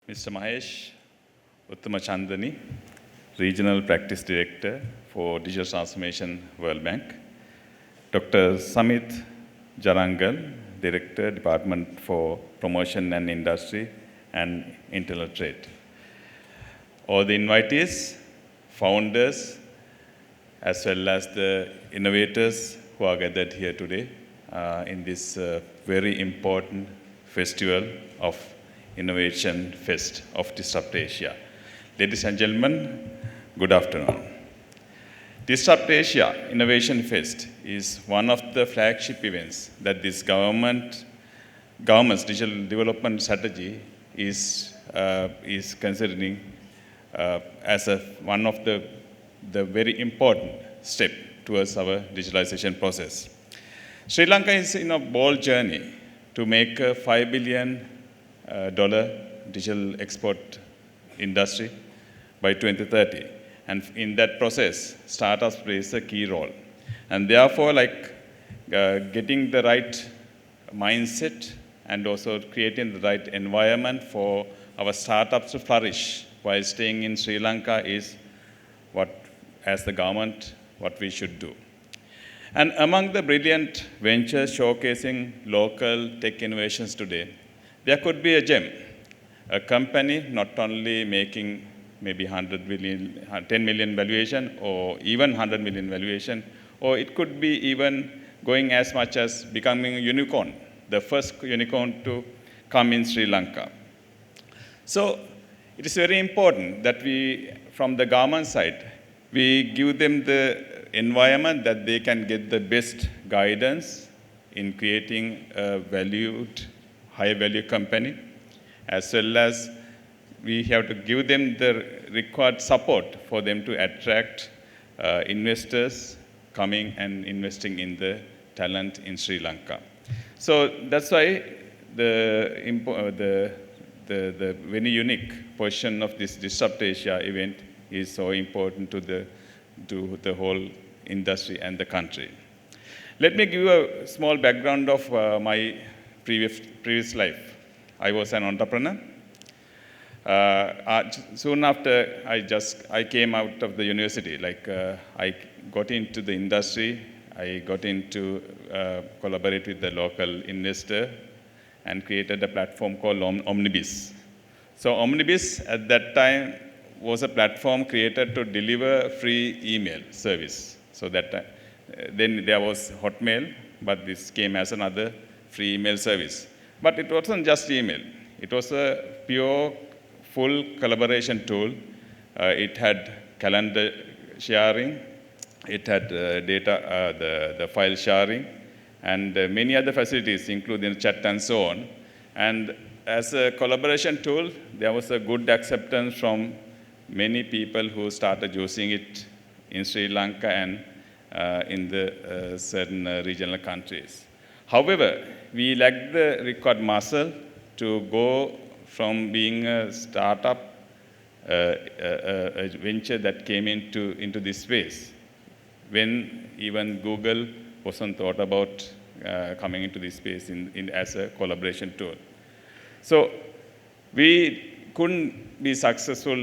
Mr. Mahesh Uttamachandani, Regional Practice Director for Digital Transformation, World Bank. Dr. Samit Jarangal, Director, Department for Promotion and Industry and Internal Trade. All the invitees, founders, as well as the innovators who are gathered here today in this very important festival of Innovation Fest of Disrupt Asia. Ladies and gentlemen, good afternoon. Disrupt Asia Innovation Fest is one of the flagship events that this government's digital development strategy is considering as one of the very important step towards our digitalization process. Sri Lanka is in a bold journey to make a $5 billion digital export industry by 2030. And in that process, startups plays a key role. And therefore, getting the right mindset and also creating the right environment for our startups to flourish while staying in Sri Lanka is what, as the government, what we should do. And among the brilliant ventures showcasing local tech innovations today, there could be a gem, a company not only making maybe 100 million, 10 million valuation or even 100 million valuation, or it could be even going as much as becoming a unicorn, the first unicorn to come in Sri Lanka. So it is very important that we, from the government side, we give them the environment that they can get the best guidance in creating a valued, high-value company, as well as we have to give them the required support for them to attract investors coming and investing in the talent in Sri Lanka. So that's why the very unique portion of this Disrupt Asia event is so important to the whole industry and the country. Let me give a small background of my previous life. I was an entrepreneur. Soon after I came out of the university, I got into the industry. I got into collaborate with the local investor and created a platform called Omnibus. So Omnibus at that time was a platform created to deliver free email service. So that then there was Hotmail, but this came as another free email service. But it wasn't just email. It was a pure, full collaboration tool. It had calendar sharing. It had the file sharing, and many other facilities, including chat and so on. And as a collaboration tool, there was a good acceptance from many people who started using it in Sri Lanka and in the certain regional countries. However, we lacked the required muscle to go from being a startup, a venture that came into this space, when even Google wasn't thought about coming into this space as a collaboration tool. So we couldn't be successful,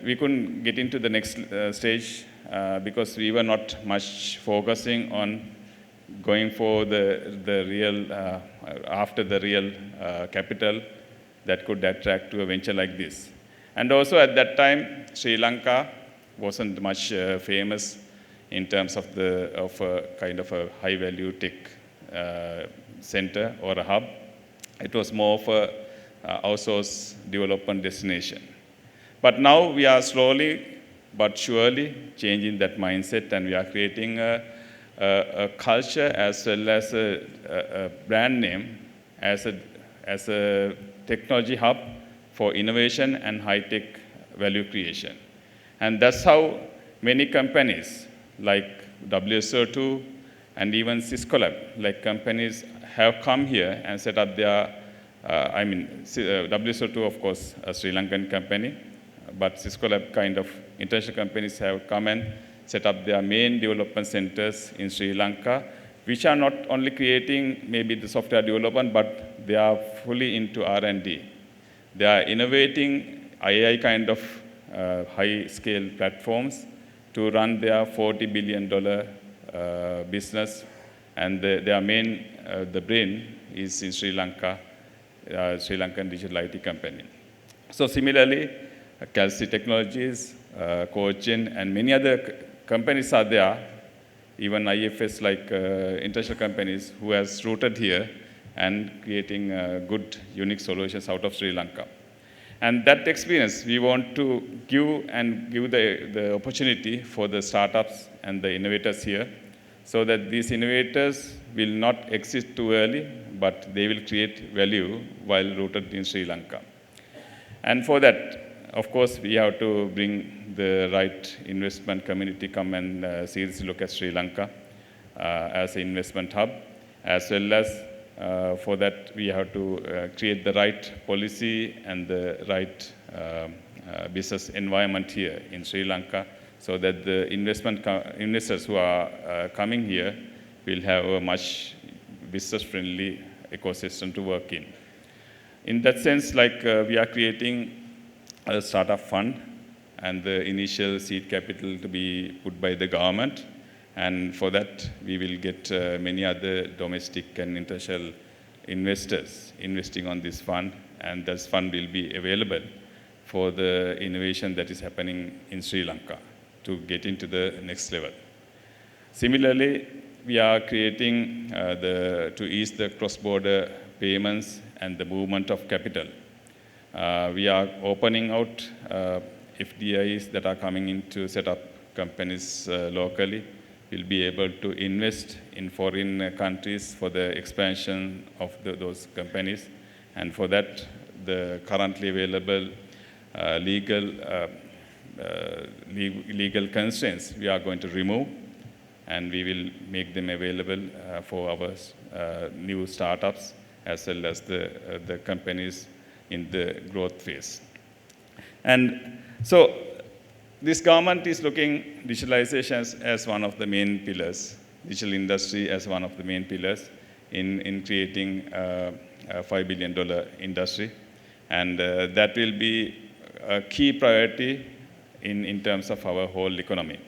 we couldn't get into the next stage because we were not much focusing on going for the real, after the real capital that could attract to a venture like this. And also at that time, Sri Lanka wasn't much famous in terms of a kind of a high-value tech center or a hub. It was more of a outsource development destination. But now we are slowly but surely changing that mindset, and we are creating a culture as well as a brand name as a technology hub for innovation and high-tech value creation. And that's how many companies like WSO2 and even Cisco Lab, like companies have come here and set up their, WSO2, of course, a Sri Lankan company, but Cisco Lab kind of international companies have come and set up their main development centers in Sri Lanka, which are not only creating maybe the software development, but they are fully into R&D. They are innovating AI kind of high-scale platforms to run their $40 billion business, and their main, the brain is in Sri Lanka, Sri Lankan digital IT company. So similarly, Kelsey Technologies, Cochin, and many other companies are there, even IFS like international companies who has rooted here and creating good, unique solutions out of Sri Lanka. And that experience, we want to give the opportunity for the startups and the innovators here, so that these innovators will not exit too early, but they will create value while rooted in Sri Lanka. And for that, of course, we have to bring the right investment community come and seriously look at Sri Lanka as an investment hub, as well as for that, we have to create the right policy and the right business environment here in Sri Lanka, so that the investors who are coming here will have a much business-friendly ecosystem to work in. In that sense, like we are creating a startup fund, and the initial seed capital to be put by the government. And for that, we will get many other domestic and international investors investing on this fund, and this fund will be available for the innovation that is happening in Sri Lanka to get into the next level. Similarly, we are creating to ease the cross-border payments and the movement of capital. We are opening out FDIs that are coming in to set up companies locally. Will be able to invest in foreign countries for the expansion of those companies. And for that, the currently available legal constraints we are going to remove, and we will make them available for our new startups as well as the companies in the growth phase. And so this government is looking digitalization as one of the main pillars, digital industry as one of the main pillars in creating a $5 billion industry. And that will be a key priority in terms of our whole economy.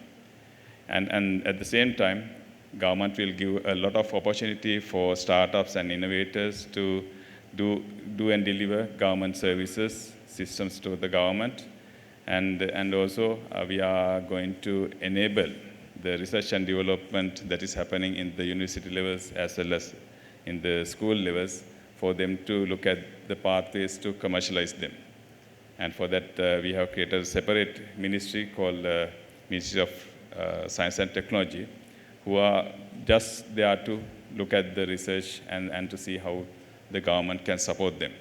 And at the same time, government will give a lot of opportunity for startups and innovators to do and deliver government services, systems to the government. And also, we are going to enable the research and development that is happening in the university levels as well as in the school levels for them to look at the pathways to commercialize them. And for that, we have created a separate ministry called Ministry of Science and Technology, who are just there to look at the research and to see how the government can support them.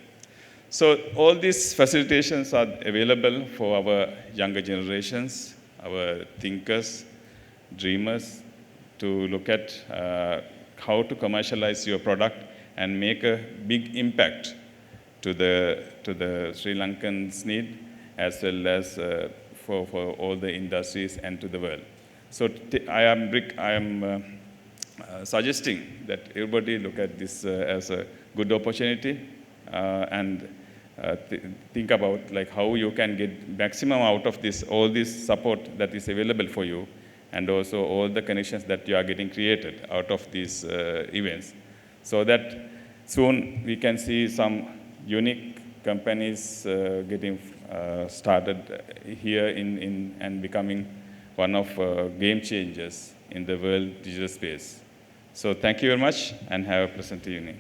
So all these facilitations are available for our younger generations, our thinkers, dreamers, to look at how to commercialize your product and make a big impact to the Sri Lankans' need, as well as for all the industries and to the world. So I am suggesting that everybody look at this as a good opportunity and think about like how you can get maximum out of this, all this support that is available for you, and also all the connections that you are getting created out of these events, so that soon we can see some unique companies getting started here and becoming one of game changers in the world digital space. So thank you very much, and have a pleasant evening.